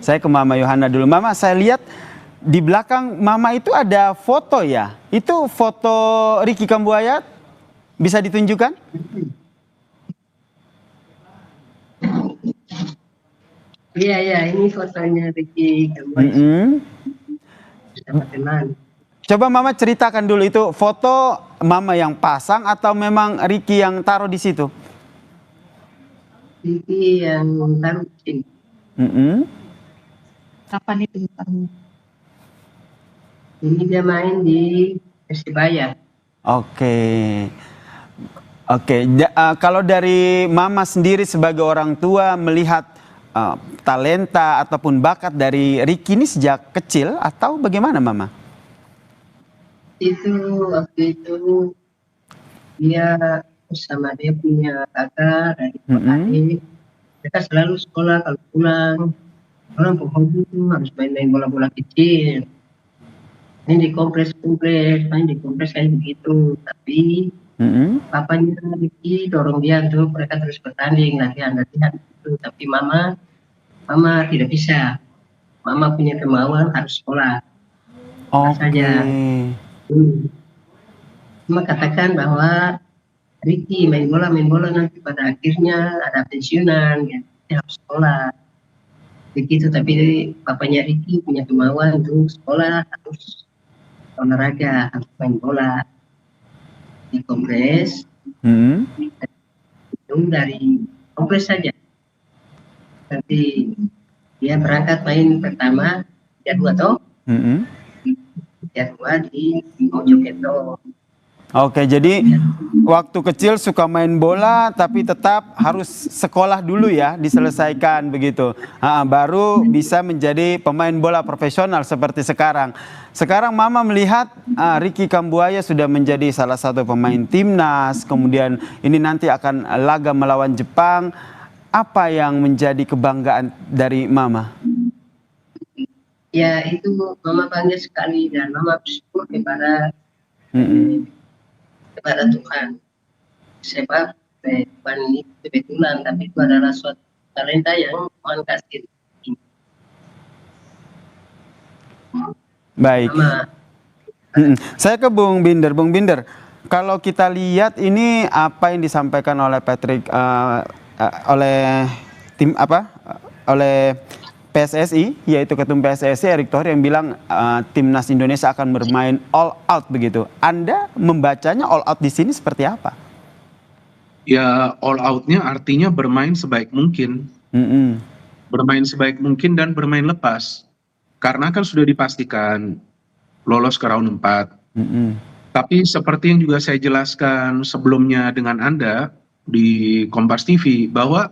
Saya ke Mama Yohana dulu. Mama, saya lihat di belakang Mama itu ada foto ya. Itu foto Ricky Kambuaya, bisa ditunjukkan? Iya, iya, ini fotonya Ricky Kambuaya. Sama teman. Coba Mama ceritakan dulu, itu foto Mama yang pasang atau memang Ricky yang taruh di situ? Ricky yang taruh di sini. Kapan itu? Ini dia main di Persibaya. Oke. Kalau dari Mama sendiri sebagai orang tua melihat talenta ataupun bakat dari Ricky ini sejak kecil atau bagaimana Mama? Waktu itu dia bersama dia punya kakak dan adik. Mereka selalu sekolah, kalau pulang orang penghobi itu harus main-main bola-bola kecil. Ini di kompres main di kompres kayak begitu. Tapi papanya Ricky dorong dia tuh, mereka terus bertanding latihan itu. Tapi mama tidak bisa. Mama punya kemauan harus sekolah. Saja. Cuma katakan bahwa Ricky main bola nanti pada akhirnya ada pensiunan, ya, dia harus sekolah. Begitu, tapi papanya Ricky punya kemauan untuk sekolah, harus olahraga, harus main bola di kongres. Itu dari kongres saja. Nanti dia berangkat main pertama, dia 2 toh. Dia 2 di Mojokerto. Oke, jadi waktu kecil suka main bola tapi tetap harus sekolah dulu ya, diselesaikan begitu. Baru bisa menjadi pemain bola profesional seperti sekarang. Sekarang Mama melihat Ricky Kambuaya sudah menjadi salah satu pemain timnas, kemudian ini nanti akan laga melawan Jepang. Apa yang menjadi kebanggaan dari Mama? Ya, itu Mama bangga sekali dan Mama bersyukur kepada Tuhan. Sebab bukan ini kebetulan, tapi itu adalah suatu talenta yang Tuhan kasih. Baik. Saya ke Bung Binder. Bung Binder, kalau kita lihat ini apa yang disampaikan oleh Patrick oleh PSSI, yaitu Ketum PSSI Erick Thohir yang bilang timnas Indonesia akan bermain all out begitu. Anda membacanya all out di sini seperti apa? Ya, all outnya artinya bermain sebaik mungkin. Bermain sebaik mungkin dan bermain lepas. Karena kan sudah dipastikan lolos ke round 4. Tapi seperti yang juga saya jelaskan sebelumnya dengan Anda di Kompas TV, bahwa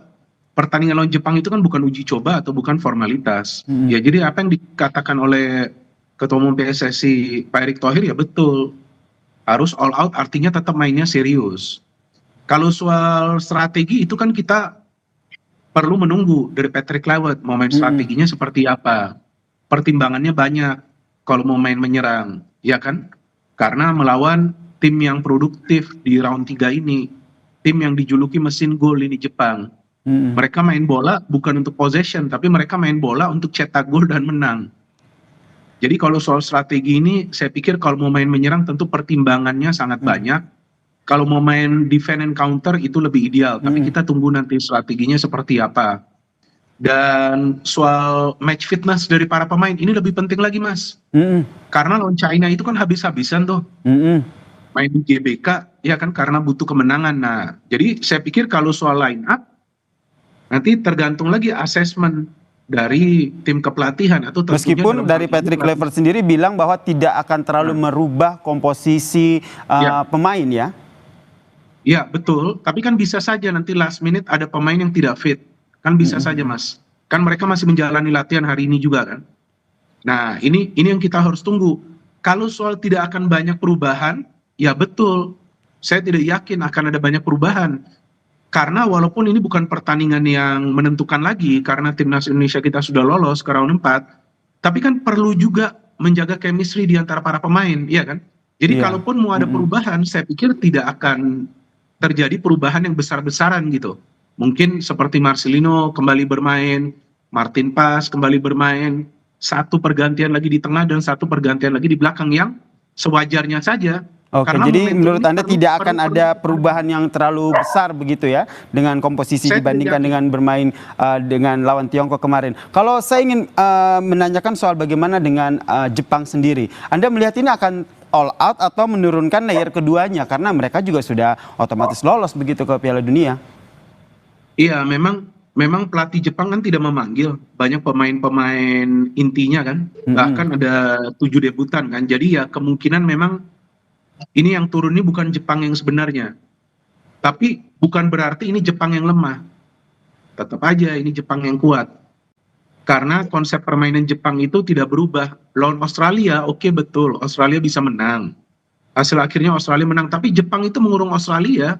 pertandingan lawan Jepang itu kan bukan uji coba atau bukan formalitas. Ya, jadi apa yang dikatakan oleh Ketua Umum PSSI Pak Erick Thohir ya betul. Harus all out artinya tetap mainnya serius. Kalau soal strategi itu kan kita perlu menunggu dari Patrick Kluivert mau main strateginya seperti apa. Pertimbangannya banyak kalau mau main menyerang, ya kan? Karena melawan tim yang produktif di round 3 ini, tim yang dijuluki mesin gol ini Jepang. Mereka main bola bukan untuk possession, tapi mereka main bola untuk cetak gol dan menang. Jadi kalau soal strategi ini, saya pikir kalau mau main menyerang tentu pertimbangannya sangat banyak. Kalau mau main defend and counter itu lebih ideal, tapi kita tunggu nanti strateginya seperti apa. Dan soal match fitness dari para pemain ini lebih penting lagi, Mas. Karena lawan China itu kan habis-habisan tuh. Main di GBK, ya kan, karena butuh kemenangan. Nah, jadi saya pikir kalau soal line up, nanti tergantung lagi asesmen dari tim kepelatihan atau meskipun dari Patrick Kluivert sendiri bilang bahwa tidak akan terlalu merubah komposisi pemain ya. Ya betul, tapi kan bisa saja nanti last minute ada pemain yang tidak fit, kan bisa saja Mas. Kan mereka masih menjalani latihan hari ini juga kan. Nah ini yang kita harus tunggu. Kalau soal tidak akan banyak perubahan, ya betul. Saya tidak yakin akan ada banyak perubahan. Karena walaupun ini bukan pertandingan yang menentukan lagi, karena timnas Indonesia kita sudah lolos ke round 4, tapi kan perlu juga menjaga chemistry di antara para pemain, iya kan? Jadi kalaupun mau ada perubahan, saya pikir tidak akan terjadi perubahan yang besar-besaran gitu. Mungkin seperti Marcelino kembali bermain, Martin Paes kembali bermain, satu pergantian lagi di tengah dan satu pergantian lagi di belakang yang sewajarnya saja. Oke, Karena jadi momentum menurut ini Anda perlu- tidak perlu- akan ada perubahan yang terlalu besar begitu ya dengan komposisi Saya dibandingkan tidak- dengan bermain dengan lawan Tiongkok kemarin. Kalau saya ingin menanyakan soal bagaimana dengan Jepang sendiri, Anda melihat ini akan all out atau menurunkan layer keduanya karena mereka juga sudah otomatis lolos begitu ke Piala Dunia. Iya, memang pelatih Jepang kan tidak memanggil banyak pemain-pemain intinya kan, bahkan ada 7 debutan kan. Jadi ya kemungkinan memang ini yang turun ini bukan Jepang yang sebenarnya. Tapi bukan berarti ini Jepang yang lemah. Tetap aja ini Jepang yang kuat. Karena konsep permainan Jepang itu tidak berubah. Lawan Australia, oke betul, Australia bisa menang. Hasil akhirnya Australia menang, tapi Jepang itu mengurung Australia.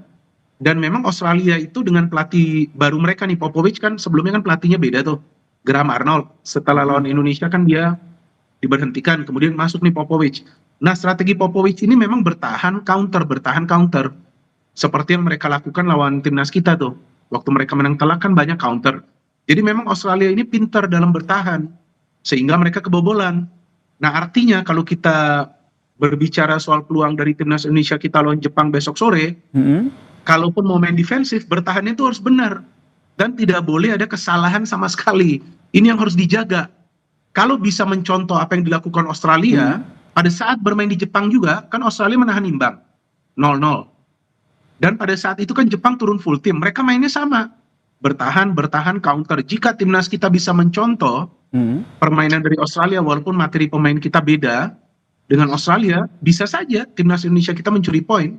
Dan memang Australia itu dengan pelatih baru mereka nih, Popovich kan sebelumnya kan pelatihnya beda tuh. Graham Arnold. Setelah lawan Indonesia kan dia diberhentikan, kemudian masuk nih Popovich. Nah, strategi Popovich ini memang bertahan counter. Seperti yang mereka lakukan lawan timnas kita tuh. Waktu mereka menang telak kan banyak counter. Jadi memang Australia ini pintar dalam bertahan. Sehingga mereka kebobolan. Nah, artinya kalau kita berbicara soal peluang dari timnas Indonesia kita lawan Jepang besok sore, kalaupun mau main defensif, bertahannya itu harus benar. Dan tidak boleh ada kesalahan sama sekali. Ini yang harus dijaga. Kalau bisa mencontoh apa yang dilakukan Australia, pada saat bermain di Jepang juga, kan Australia menahan imbang. 0-0. Dan pada saat itu kan Jepang turun full tim. Mereka mainnya sama. Bertahan, counter. Jika timnas kita bisa mencontoh permainan dari Australia, walaupun materi pemain kita beda dengan Australia, bisa saja timnas Indonesia kita mencuri poin.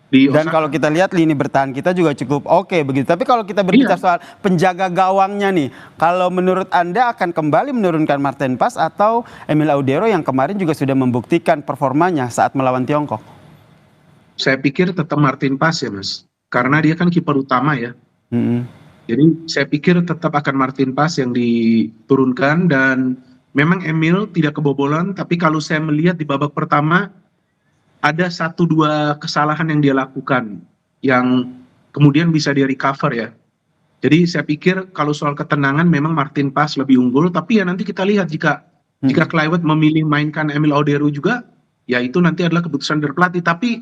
Dan kalau kita lihat lini bertahan kita juga cukup oke begitu. Tapi kalau kita berbicara soal penjaga gawangnya nih, kalau menurut Anda akan kembali menurunkan Martin Paes atau Emil Audero yang kemarin juga sudah membuktikan performanya saat melawan Tiongkok? Saya pikir tetap Martin Paes ya Mas, karena dia kan kiper utama ya. Jadi saya pikir tetap akan Martin Paes yang diturunkan, dan memang Emil tidak kebobolan, tapi kalau saya melihat di babak pertama ada 1-2 kesalahan yang dia lakukan yang kemudian bisa dia recover ya. Jadi saya pikir kalau soal ketenangan memang Martin Paes lebih unggul, tapi ya nanti kita lihat jika Kluivert memilih mainkan Emil Audero juga, ya itu nanti adalah keputusan dari pelatih. Tapi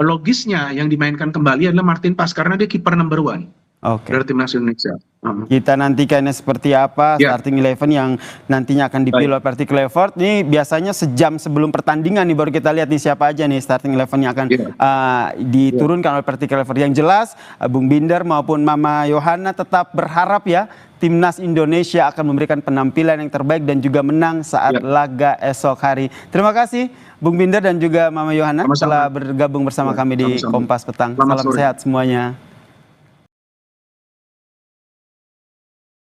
logisnya yang dimainkan kembali adalah Martin Paes karena dia kiper number 1 dari timnas Indonesia. Kita nantikannya seperti apa starting 11 yang nantinya akan dipilih oleh pelatih Kluivert. Ini biasanya sejam sebelum pertandingan nih baru kita lihat nih siapa aja nih starting 11 yang akan diturunkan oleh pelatih Kluivert. Yang jelas Bung Binder maupun Mama Yohana tetap berharap ya timnas Indonesia akan memberikan penampilan yang terbaik dan juga menang saat laga esok hari. Terima kasih Bung Binder dan juga Mama Yohana telah bergabung bersama kami di Kompas Petang. Salam sehat semuanya.